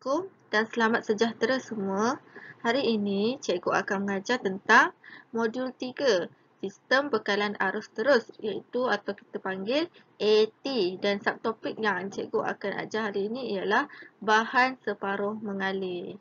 Assalamualaikum dan selamat sejahtera semua. Hari ini cikgu akan mengajar tentang modul 3, sistem bekalan arus terus, iaitu atau kita panggil AT, dan subtopik yang cikgu akan ajar hari ini ialah bahan separuh mengalir.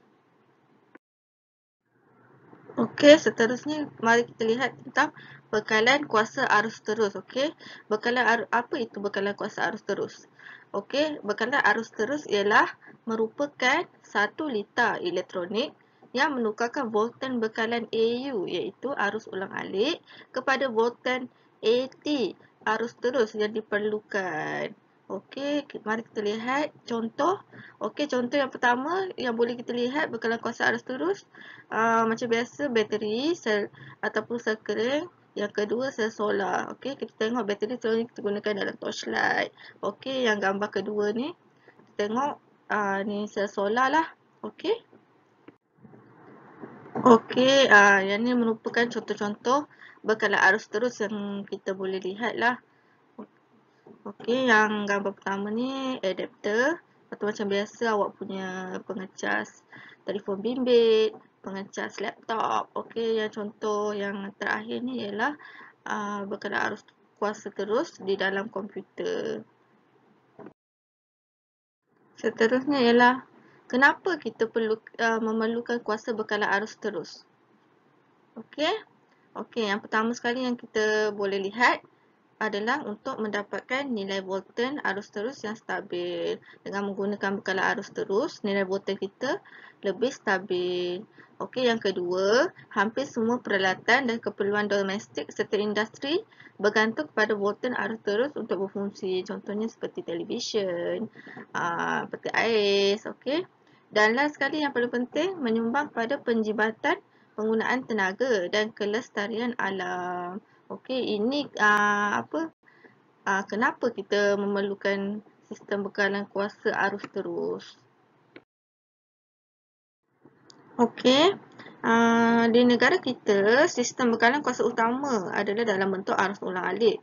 Okey, seterusnya mari kita lihat tentang bekalan kuasa arus terus. Okey, apa itu bekalan kuasa arus terus? Okey, bekalan arus terus ialah merupakan satu litar elektronik yang menukarkan voltan bekalan AU, iaitu arus ulang alik, kepada voltan AT, arus terus yang diperlukan. Okey, mari kita lihat contoh. Okey, contoh yang pertama yang boleh kita lihat bekalan kuasa arus terus, macam biasa bateri, sel ataupun sel kering. Yang kedua sel solar. Okey, kita tengok bateri selalunya kita gunakan dalam torchlight. Okey, yang gambar kedua ni kita tengok ni sel solar lah. Okey. Okey, yang ni merupakan contoh-contoh bekalan arus terus yang kita boleh lihat lah. Okey, yang gambar pertama ni adapter. Atau macam biasa awak punya pengecas telefon bimbit, pengecas laptop. Okey, yang contoh yang terakhir ni ialah bekalan arus kuasa terus di dalam komputer. Seterusnya ialah kenapa kita perlu memerlukan kuasa bekalan arus terus. Okey. Okey, yang pertama sekali yang kita boleh lihat adalah untuk mendapatkan nilai voltan arus terus yang stabil. Dengan menggunakan bekalan arus terus, nilai voltan kita lebih stabil. Okey, yang kedua, hampir semua peralatan dan keperluan domestik serta industri bergantung kepada voltan arus terus untuk berfungsi. Contohnya seperti televisyen, peti ais, okey. Dan last sekali yang paling penting, menyumbang pada penjibatan penggunaan tenaga dan kelestarian alam. Okey, ini kenapa kita memerlukan sistem bekalan kuasa arus terus. Okey, di negara kita, sistem bekalan kuasa utama adalah dalam bentuk arus ulang alik.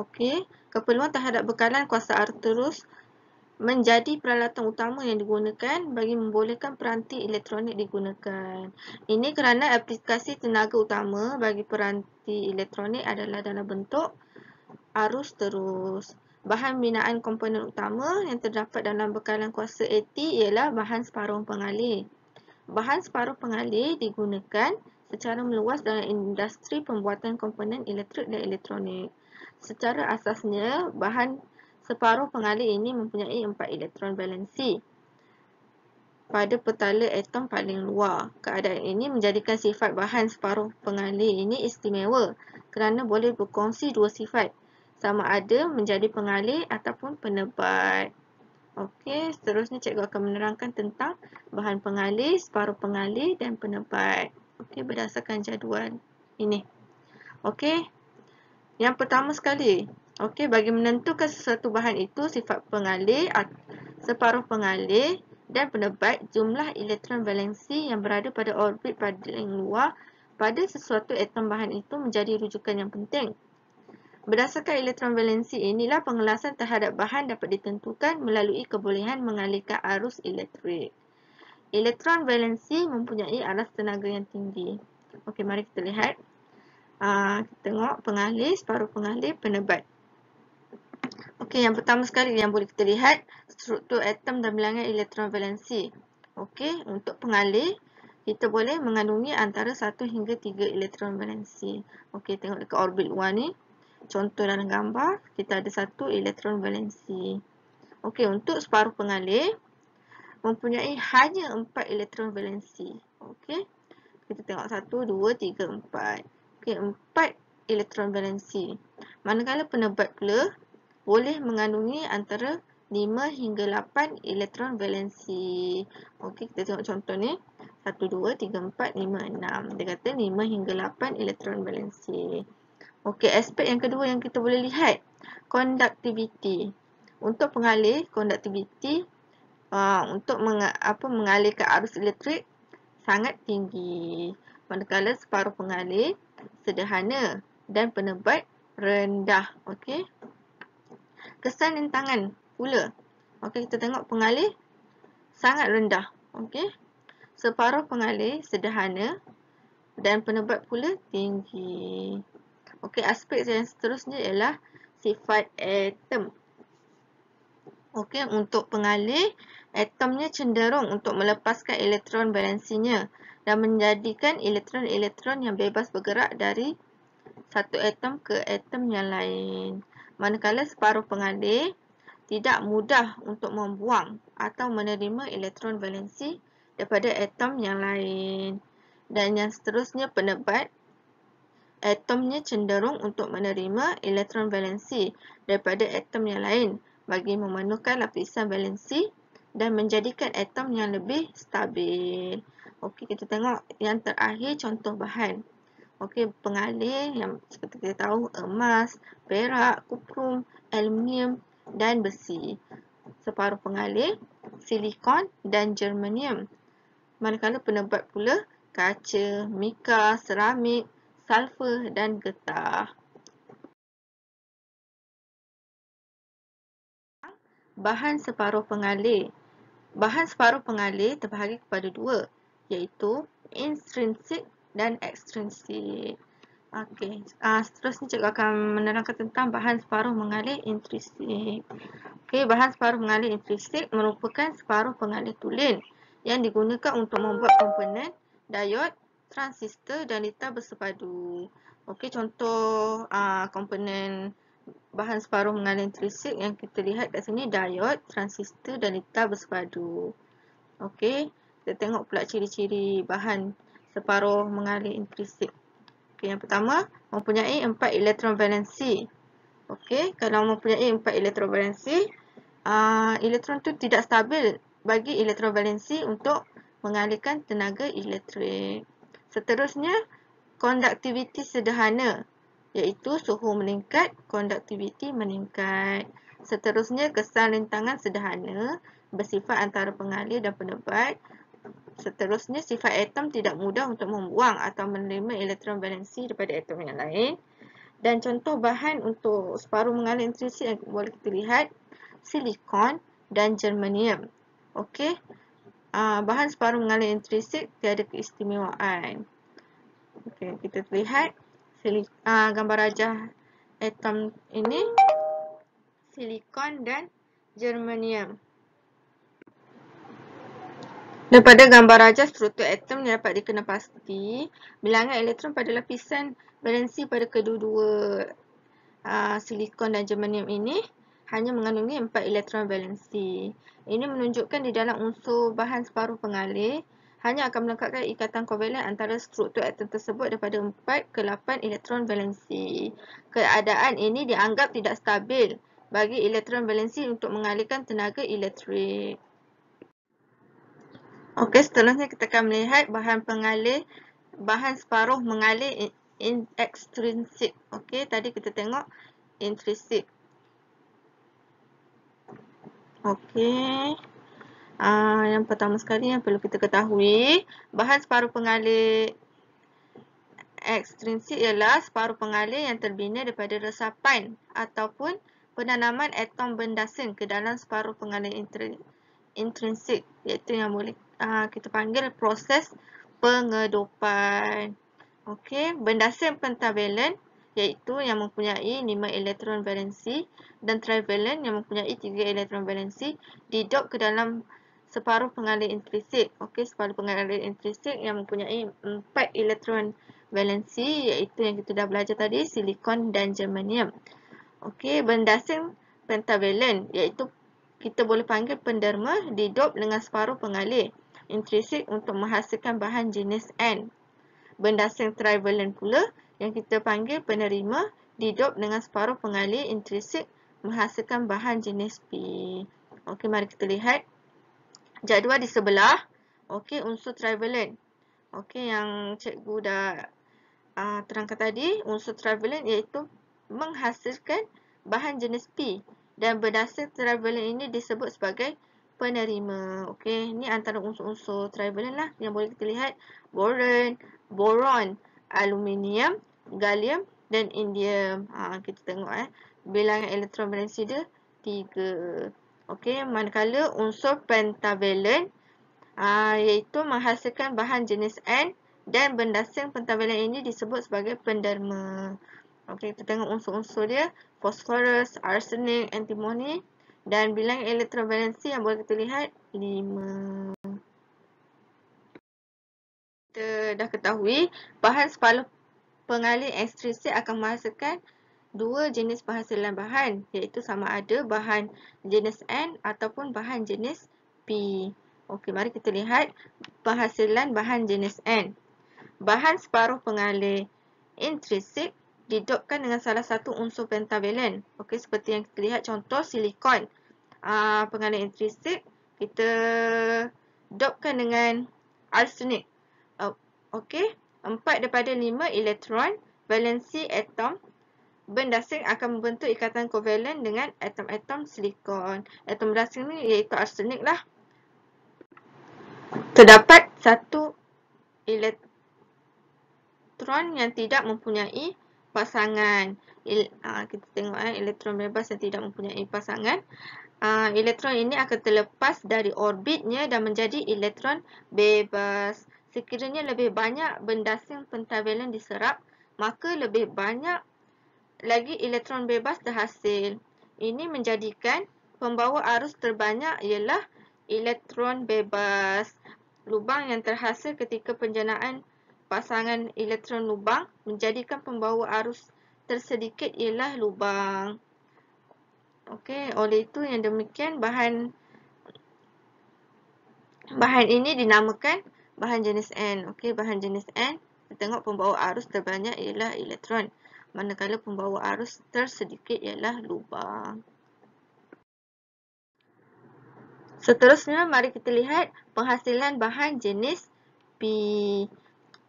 Okey, keperluan terhadap bekalan kuasa arus terus menjadi peralatan utama yang digunakan bagi membolehkan peranti elektronik digunakan. Ini kerana aplikasi tenaga utama bagi peranti elektronik adalah dalam bentuk arus terus. Bahan binaan komponen utama yang terdapat dalam bekalan kuasa AT ialah bahan separuh pengalih. Bahan separuh pengalih digunakan secara meluas dalam industri pembuatan komponen elektrik dan elektronik. Secara asasnya, bahan separuh pengalih ini mempunyai 4 elektron valensi pada petala atom paling luar. Keadaan ini menjadikan sifat bahan separuh pengalih ini istimewa kerana boleh berkongsi dua sifat, sama ada menjadi pengalih ataupun penebat. Okey, seterusnya cikgu akan menerangkan tentang bahan pengalih, separuh pengalih dan penebat. Okey, berdasarkan jadual ini. Okey, yang pertama sekali, okey, bagi menentukan sesuatu bahan itu, sifat pengalih, separuh pengalih dan penebat, jumlah elektron valensi yang berada pada orbit paling luar pada sesuatu atom bahan itu menjadi rujukan yang penting. Berdasarkan elektron valensi inilah pengelasan terhadap bahan dapat ditentukan melalui kebolehan mengalirkan arus elektrik. Elektron valensi mempunyai aras tenaga yang tinggi. Okey, mari kita lihat. Kita tengok pengalih, separuh pengalih, penebat. Okey, yang pertama sekali yang boleh kita lihat struktur atom dan bilangan elektron valensi. Okey, untuk pengalih kita boleh mengandungi antara 1 hingga 3 elektron valensi. Okey, tengok dekat orbit luar ni. Contoh dalam gambar, kita ada 1 elektron valensi. Okey, untuk separuh pengalih mempunyai hanya 4 elektron valensi. Okey, kita tengok 1, 2, 3, 4. Okey, 4 elektron valensi. Manakala penebat pula boleh mengandungi antara 5 hingga 8 elektron valensi. Okey, kita tengok contoh ni. 1, 2, 3, 4, 5, 6. Dia kata 5 hingga 8 elektron valensi. Okey, aspek yang kedua yang kita boleh lihat, conductivity. Untuk pengalih, conductivity untuk mengalirkan arus elektrik sangat tinggi. Manakala separuh pengalih sederhana dan penebat rendah. Okey. Kesan rintangan pula. Okey, kita tengok pengalih sangat rendah. Okey. Separuh pengalih sederhana dan penebat pula tinggi. Okey, aspek yang seterusnya ialah sifat atom. Okey, untuk pengalih, atomnya cenderung untuk melepaskan elektron valensinya dan menjadikan elektron-elektron yang bebas bergerak dari satu atom ke atom yang lain. Manakala separuh pengalih tidak mudah untuk membuang atau menerima elektron valensi daripada atom yang lain. Dan yang seterusnya penebat, atomnya cenderung untuk menerima elektron valensi daripada atom yang lain bagi memenuhkan lapisan valensi dan menjadikan atom yang lebih stabil. Okey, kita tengok yang terakhir contoh bahan. Okey, pengalih yang seperti kita tahu emas, perak, kuprum, aluminium dan besi. Separuh pengalih silikon dan germanium. Manakala penebat pula kaca, mika, seramik, sulfur dan getah. Bahan separuh pengalih. Bahan separuh pengalih terbahagi kepada dua, iaitu intrinsik dan ekstrinsik. Okey, seterusnya cikgu akan menerangkan tentang bahan separuh pengalih intrinsik. Okey, bahan separuh pengalih intrinsik merupakan separuh pengalih tulen yang digunakan untuk membuat komponen diod, transistor dan litar bersepadu. Okey, contoh komponen bahan separuh pengalih intrinsik yang kita lihat kat sini diod, transistor dan litar bersepadu. Okey, kita tengok pula ciri-ciri bahan separuh mengalih intrinsik. Okey, yang pertama mempunyai 4 elektron valensi. Okey, kalau mempunyai 4 elektron valensi, elektron tu tidak stabil bagi elektron valensi untuk mengalihkan tenaga elektrik. Seterusnya, konduktiviti sederhana, iaitu suhu meningkat, konduktiviti meningkat. Seterusnya, kesan rintangan sederhana bersifat antara pengalih dan penebat. Seterusnya, sifat atom tidak mudah untuk membuang atau menerima elektron valensi daripada atom yang lain. Dan contoh bahan untuk separuh mengalih intrinsik yang boleh kita lihat, silikon dan germanium. Okey, bahan separuh mengalih intrinsik tiada keistimewaan. Okey, kita lihat gambar rajah atom ini, silikon dan germanium. Daripada gambar rajah struktur atom yang dapat dikenal pasti, bilangan elektron pada lapisan valensi pada kedua-dua silikon dan germanium ini hanya mengandungi 4 elektron valensi. Ini menunjukkan di dalam unsur bahan separuh pengalih hanya akan melengkapkan ikatan kovalen antara struktur atom tersebut daripada 4 ke 8 elektron valensi. Keadaan ini dianggap tidak stabil bagi elektron valensi untuk mengalihkan tenaga elektrik. Okey, seterusnya kita akan melihat bahan separuh mengalih ekstrinsik. Okey, tadi kita tengok intrinsik. Okey. Yang pertama sekali yang perlu kita ketahui, bahan separuh pengalih ekstrinsik ialah separuh pengalih yang terbina daripada resapan ataupun penanaman atom bendasing ke dalam separuh pengalih intrinsik, iaitu yang boleh kita panggil proses pengedopan. Okey, bendasing pentavalen iaitu yang mempunyai 5 elektron valensi dan trivalen yang mempunyai 3 elektron valensi didop ke dalam separuh pengalih intrinsik. Okey, separuh pengalih intrinsik yang mempunyai 4 elektron valensi iaitu yang kita dah belajar tadi, silikon dan germanium. Okey, bendasing pentavalen iaitu kita boleh panggil penderma didop dengan separuh pengalih intrinsik untuk menghasilkan bahan jenis N. Bendasing trivalen pula yang kita panggil penerima didop dengan separuh pengalih intrinsik menghasilkan bahan jenis P. Okey, mari kita lihat jadual di sebelah. Okey, unsur trivalen. Okey, yang cikgu dah terangkan tadi, unsur trivalen iaitu menghasilkan bahan jenis P dan berdasing trivalen ini disebut sebagai penerima. Okey, ini antara unsur-unsur trivalen lah yang boleh kita lihat: boron, aluminium, gallium dan indium. Kita tengok bilangan elektron valensi dia 3. Okey, manakala unsur pentavalent iaitu menghasilkan bahan jenis N dan benda asing pentavalent ini disebut sebagai penderma. Okey, kita tengok unsur-unsur dia, fosforus, arsenik, antimoni dan bilangan elektron valensi yang boleh kita lihat 5. Kita dah ketahui bahan separuh pengalih ekstrinsi akan menghasilkan dua jenis penghasilan bahan, iaitu sama ada bahan jenis N ataupun bahan jenis P. Okey, mari kita lihat penghasilan bahan jenis N. Bahan separuh pengalih intrinsik didopkan dengan salah satu unsur pentavalent. Okey, seperti yang kita lihat contoh silikon. Pengalih intrinsik kita dopkan dengan arsenik. Okey, 4 daripada 5 elektron valensi atom benda asing akan membentuk ikatan kovalent dengan atom-atom silikon. Atom benda asing ni iaitu arsenik lah. Terdapat satu elektron yang tidak mempunyai pasangan. Kita tengok elektron bebas yang tidak mempunyai pasangan. Elektron ini akan terlepas dari orbitnya dan menjadi elektron bebas. Sekiranya lebih banyak benda asing pentavalent diserap, maka lebih banyak lagi elektron bebas terhasil. Ini menjadikan pembawa arus terbanyak ialah elektron bebas. Lubang yang terhasil ketika penjanaan pasangan elektron lubang menjadikan pembawa arus tersedikit ialah lubang. Okey, oleh itu yang demikian bahan ini dinamakan bahan jenis N. Okey, bahan jenis N, kita tengok pembawa arus terbanyak ialah elektron, manakala pembawa arus tersedikit ialah lubang. Seterusnya, mari kita lihat penghasilan bahan jenis P.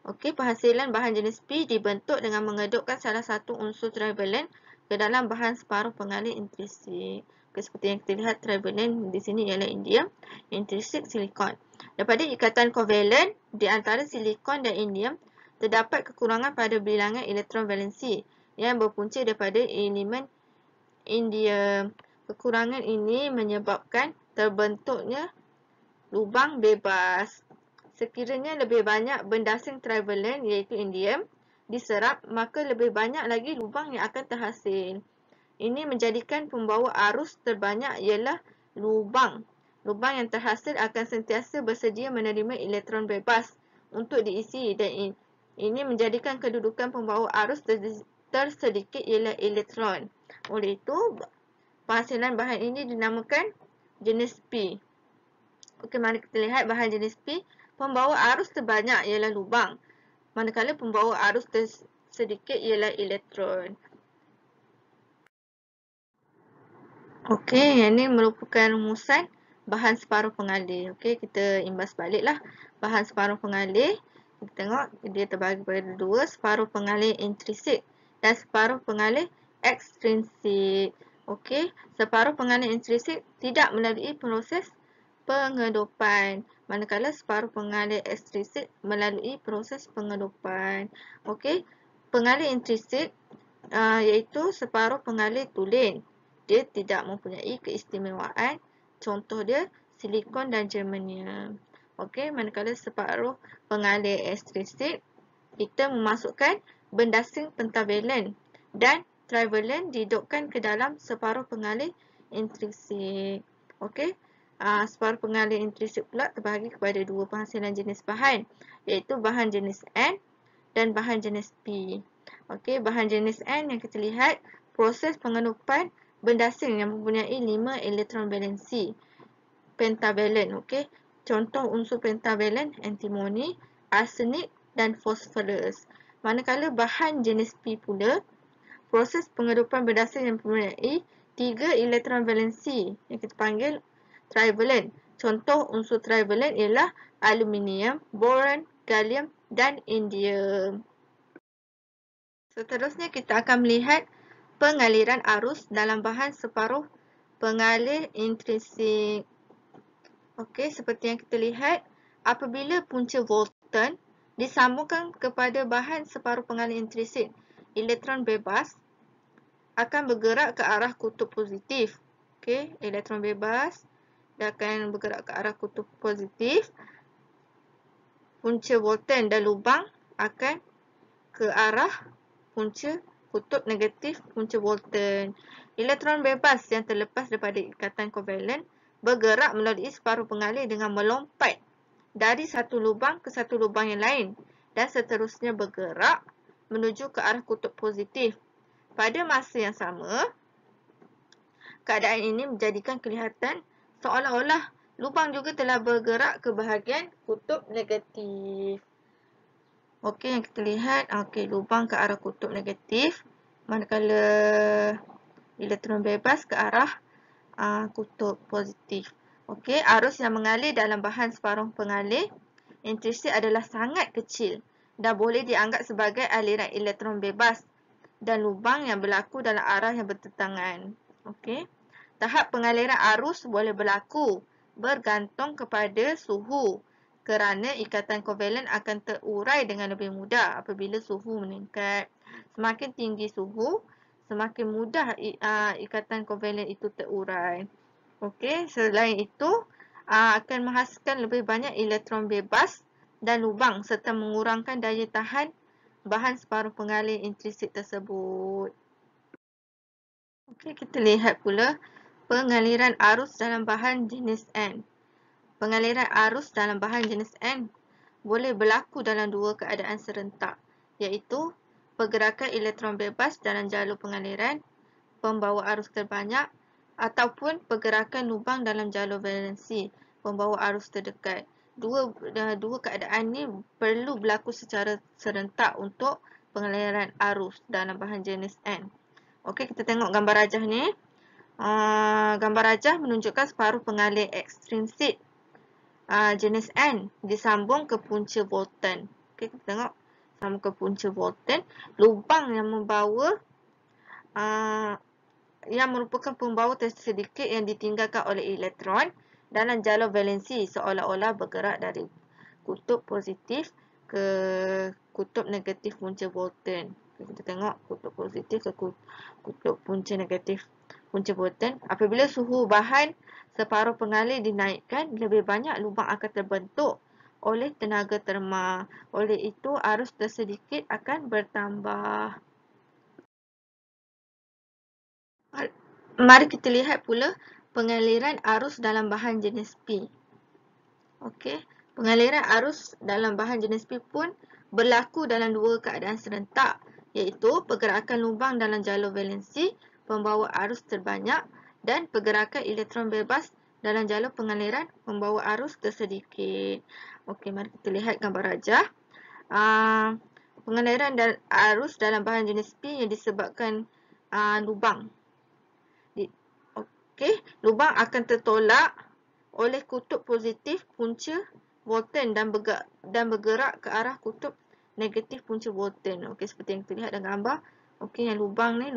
Okey, penghasilan bahan jenis P dibentuk dengan mengedupkan salah satu unsur trivalent ke dalam bahan separuh pengalih intrinsik. Okay, seperti yang kita lihat, trivalent di sini ialah indium, intrinsik silikon. Daripada ikatan kovalent di antara silikon dan indium, terdapat kekurangan pada bilangan elektron valensi yang berpunca daripada elemen indium. Kekurangan ini menyebabkan terbentuknya lubang bebas. Sekiranya lebih banyak benda asing trivalent iaitu indium diserap, maka lebih banyak lagi lubang yang akan terhasil. Ini menjadikan pembawa arus terbanyak ialah lubang. Lubang yang terhasil akan sentiasa bersedia menerima elektron bebas untuk diisi dan ini menjadikan kedudukan pembawa arus tersedikit ialah elektron. Oleh itu, penghasilan bahan ini dinamakan jenis P. Okey, mari kita lihat bahan jenis P. Pembawa arus terbanyak ialah lubang, manakala pembawa arus tersedikit ialah elektron. Okey, yang ini merupakan rumusan bahan separuh pengalih. Okey, kita imbas baliklah bahan separuh pengalih. Kita tengok dia terbagi pada dua, separuh pengalih intrinsik dan separuh pengalih ekstrinsik. Okey, separuh pengalih intrinsik tidak melalui proses pengedupan, manakala separuh pengalih ekstrinsik melalui proses pengedupan. Okey, pengalih intrinsik iaitu separuh pengalih tulen. Dia tidak mempunyai keistimewaan. Contoh dia silikon dan germanium. Okey, manakala separuh pengalih ekstrinsik, kita memasukkan benda asing pentavalent dan trivalent didopkan ke dalam separuh pengalih intrinsik. Okey, separuh pengalih intrinsik pula terbahagi kepada dua penghasilan jenis bahan, iaitu bahan jenis N dan bahan jenis P. Okey, bahan jenis N yang kita lihat proses pengedupan benda asing yang mempunyai 5 elektron valensi pentavalent. Okey, contoh unsur pentavalent antimoni, arsenik dan fosforus. Manakala bahan jenis P pula, proses pengedupan benda asing yang mempunyai 3 elektron valensi yang kita panggil trivalent. Contoh unsur trivalent ialah aluminium, boron, gallium dan indium. Seterusnya kita akan melihat pengaliran arus dalam bahan separuh pengalih intrinsik. Okey, seperti yang kita lihat, apabila punca Volton disambungkan kepada bahan separuh pengalih intrinsik, elektron bebas akan bergerak ke arah kutub positif. Okey, elektron bebas dia akan bergerak ke arah kutub positif. Punca Volten dan lubang akan ke arah punca kutub negatif punca Volten. Elektron bebas yang terlepas daripada ikatan kovalen bergerak melalui separuh pengalih dengan melompat dari satu lubang ke satu lubang yang lain dan seterusnya bergerak menuju ke arah kutub positif. Pada masa yang sama, keadaan ini menjadikan kelihatan seolah-olah lubang juga telah bergerak ke bahagian kutub negatif. Okey, yang kita lihat, okey, lubang ke arah kutub negatif, manakala elektron bebas ke arah kutub positif. Okey, arus yang mengalir dalam bahan separuh pengalih intrinsik adalah sangat kecil dan boleh dianggap sebagai aliran elektron bebas dan lubang yang berlaku dalam arah yang bertentangan. Okey. Tahap pengaliran arus boleh berlaku bergantung kepada suhu kerana ikatan kovalen akan terurai dengan lebih mudah apabila suhu meningkat. Semakin tinggi suhu, semakin mudah ikatan kovalen itu terurai. Okey, selain itu akan menghasilkan lebih banyak elektron bebas dan lubang serta mengurangkan daya tahan bahan separuh pengalih intrinsik tersebut. Okey, kita lihat pula pengaliran arus dalam bahan jenis N. Pengaliran arus dalam bahan jenis N boleh berlaku dalam dua keadaan serentak, iaitu pergerakan elektron bebas dalam jalur pengaliran pembawa arus terbanyak ataupun pergerakan lubang dalam jalur valensi pembawa arus terdekat. Dua keadaan ni perlu berlaku secara serentak untuk pengaliran arus dalam bahan jenis N. Okey, kita tengok gambar rajah ni. Gambar rajah menunjukkan separuh pengalih ekstrinsik jenis N disambung ke punca Volten. Okey, kita tengok sambung ke punca Volten. Lubang yang membawa yang merupakan pembawa tersedikit yang ditinggalkan oleh elektron dalam jalur valensi seolah-olah bergerak dari kutub positif ke kutub negatif punca Volten. Kita tengok kutub positif ke kutub punca negatif punca Volten. Apabila suhu bahan separuh pengalih dinaikkan, lebih banyak lubang akan terbentuk oleh tenaga terma. Oleh itu, arus tersedikit akan bertambah. Mari kita lihat pula pengaliran arus dalam bahan jenis P. Okey, pengaliran arus dalam bahan jenis P pun berlaku dalam dua keadaan serentak, iaitu pergerakan lubang dalam jalur valensi pembawa arus terbanyak dan pergerakan elektron bebas dalam jalur pengaliran pembawa arus tersedikit. Okey, mari kita lihat gambar rajah. Pengaliran arus dalam bahan jenis P yang disebabkan lubang. Okey, lubang akan tertolak oleh kutub positif punca Volten dan bergerak ke arah kutub negatif punca Volten. Okey, seperti yang kita lihat dalam gambar. Okey, yang lubang ni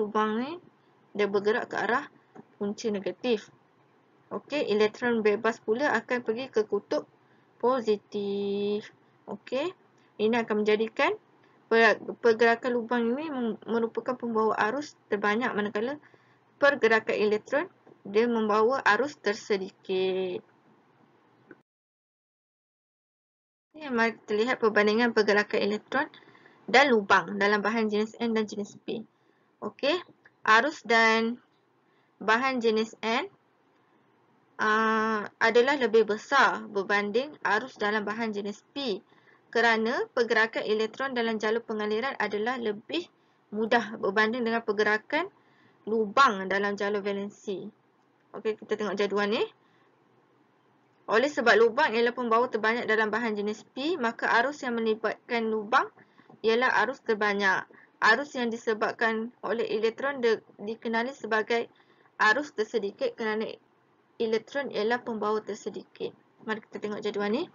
dia bergerak ke arah punca negatif. Okey, elektron bebas pula akan pergi ke kutub positif. Okey, ini akan menjadikan pergerakan lubang ini merupakan pembawa arus terbanyak, manakala pergerakan elektron dia membawa arus tersedikit. Mari kita lihat perbandingan pergerakan elektron dan lubang dalam bahan jenis N dan jenis P. Okey, arus dan bahan jenis N adalah lebih besar berbanding arus dalam bahan jenis P kerana pergerakan elektron dalam jalur pengaliran adalah lebih mudah berbanding dengan pergerakan lubang dalam jalur valensi. Okey, kita tengok jadual ni. Oleh sebab lubang ialah pembawa terbanyak dalam bahan jenis P, maka arus yang melibatkan lubang ialah arus terbanyak. Arus yang disebabkan oleh elektron dikenali sebagai arus tersedikit kerana elektron ialah pembawa tersedikit. Mari kita tengok jadual ni.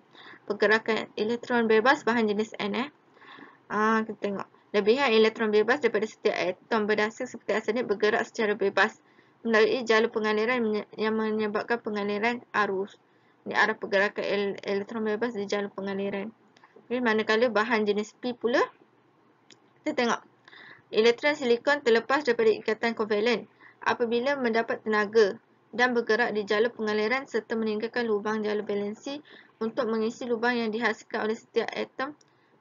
Pergerakan elektron bebas bahan jenis N. Kita tengok. Lebihan elektron bebas daripada setiap atom berdasar seperti arsenik bergerak secara bebas melalui jalur pengaliran yang menyebabkan pengaliran arus. Ini arah pergerakan elektron bebas di jalur pengaliran. Okay, manakala bahan jenis P pula, kita tengok. Elektron silikon terlepas daripada ikatan kovalen apabila mendapat tenaga dan bergerak di jalur pengaliran serta meninggalkan lubang jalur valensi untuk mengisi lubang yang dihasilkan oleh setiap atom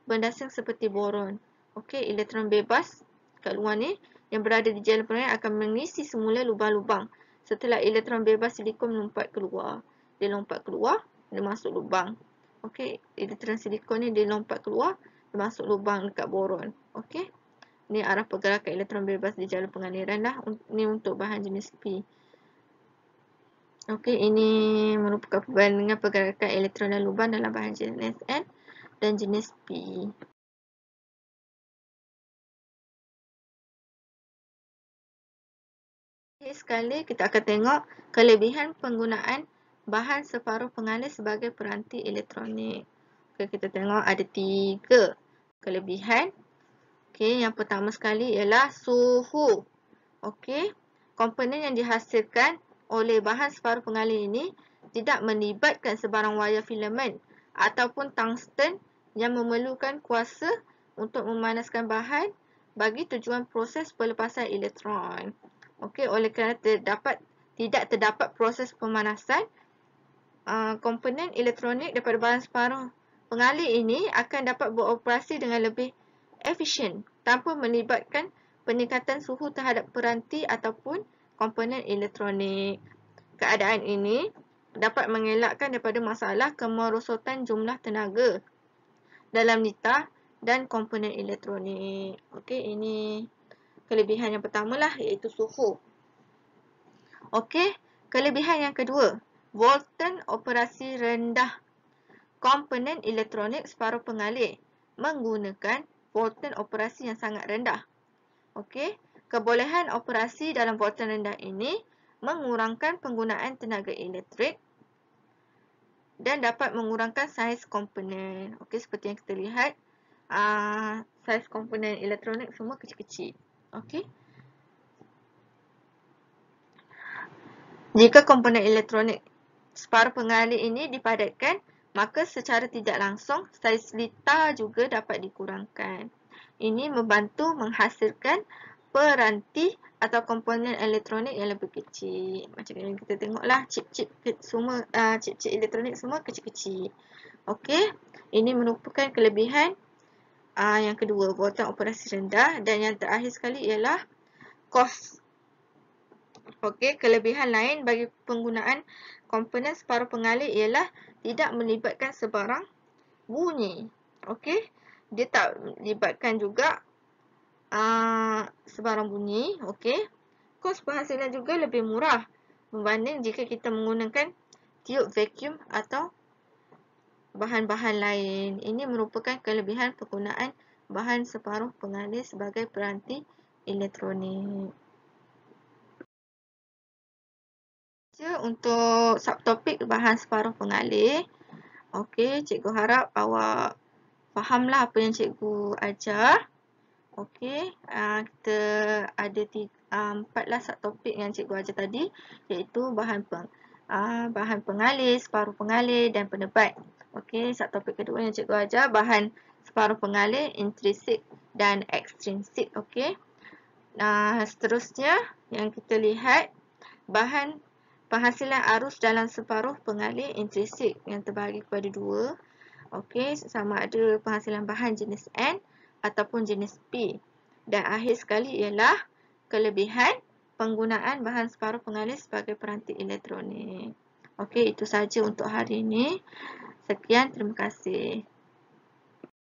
berdasing seperti boron. Okey, elektron bebas kat luar ni yang berada di jalur pengaliran akan mengisi semula lubang-lubang. Setelah elektron bebas silikon melompat keluar. Dia lompat keluar, dia masuk lubang. Okey, elektron silikon ni dia lompat keluar, dia masuk lubang dekat boron. Okey. Ni arah pergerakan elektron bebas di jalur pengaliran dah. Ni untuk bahan jenis P. Okey, ini merupakan perbandingan pergerakan elektron dan lubang dalam bahan jenis N dan jenis P. Okay, sekali kita akan tengok kelebihan penggunaan bahan separuh pengalih sebagai peranti elektronik. Okay, kita tengok ada 3 kelebihan. Okay, yang pertama sekali ialah suhu. Okay, komponen yang dihasilkan oleh bahan separuh pengalih ini tidak melibatkan sebarang wayar filament ataupun tungsten yang memerlukan kuasa untuk memanaskan bahan bagi tujuan proses pelepasan elektron. Okey, oleh kerana tidak terdapat proses pemanasan, komponen elektronik daripada bahan separuh pengalih ini akan dapat beroperasi dengan lebih efisien tanpa melibatkan peningkatan suhu terhadap peranti ataupun komponen elektronik. Keadaan ini dapat mengelakkan daripada masalah kemerosotan jumlah tenaga dalam litar dan komponen elektronik. Okey, ini kelebihan yang pertama lah, iaitu suhu. Okey, kelebihan yang kedua, volten operasi rendah. Komponen elektronik separuh pengalih menggunakan volten operasi yang sangat rendah. Okey, kebolehan operasi dalam volten rendah ini mengurangkan penggunaan tenaga elektrik dan dapat mengurangkan saiz komponen. Okey, seperti yang kita lihat, saiz komponen elektronik semua kecil-kecil. Okey. Jika komponen elektronik separuh pengalih ini dipadatkan, maka secara tidak langsung saiz litar juga dapat dikurangkan. Ini membantu menghasilkan peranti atau komponen elektronik yang lebih kecil. Macam yang kita tengoklah, chip-chip semua, chip-chip elektronik semua kecil-kecil. Okey, ini merupakan kelebihan yang kedua, volten operasi rendah, dan yang terakhir sekali ialah kos. Okey, kelebihan lain bagi penggunaan komponen separuh pengalih ialah tidak melibatkan sebarang bunyi. Okey, dia tak melibatkan juga sebarang bunyi. Okey, kos penghasilan juga lebih murah berbanding jika kita menggunakan tiub vacuum atau bahan-bahan lain. Ini merupakan kelebihan penggunaan bahan separuh pengalih sebagai peranti elektronik. Untuk subtopik bahan separuh pengalih. Okey, cikgu harap awak fahamlah apa yang cikgu ajar. Okey, kita ada 4 subtopik yang cikgu ajar tadi, iaitu bahan pengalih, separuh pengalih dan penebat. Okey, subtopik kedua yang cikgu ajar bahan separuh pengalih, intrinsik dan ekstrinsik. Okey. Seterusnya yang kita lihat bahan penghasilan arus dalam separuh pengalih intrinsik yang terbahagi kepada 2. Okey, sama ada penghasilan bahan jenis N ataupun jenis P. Dan akhir sekali ialah kelebihan penggunaan bahan separuh pengalih sebagai peranti elektronik. Okey, itu sahaja untuk hari ini. Sekian, terima kasih.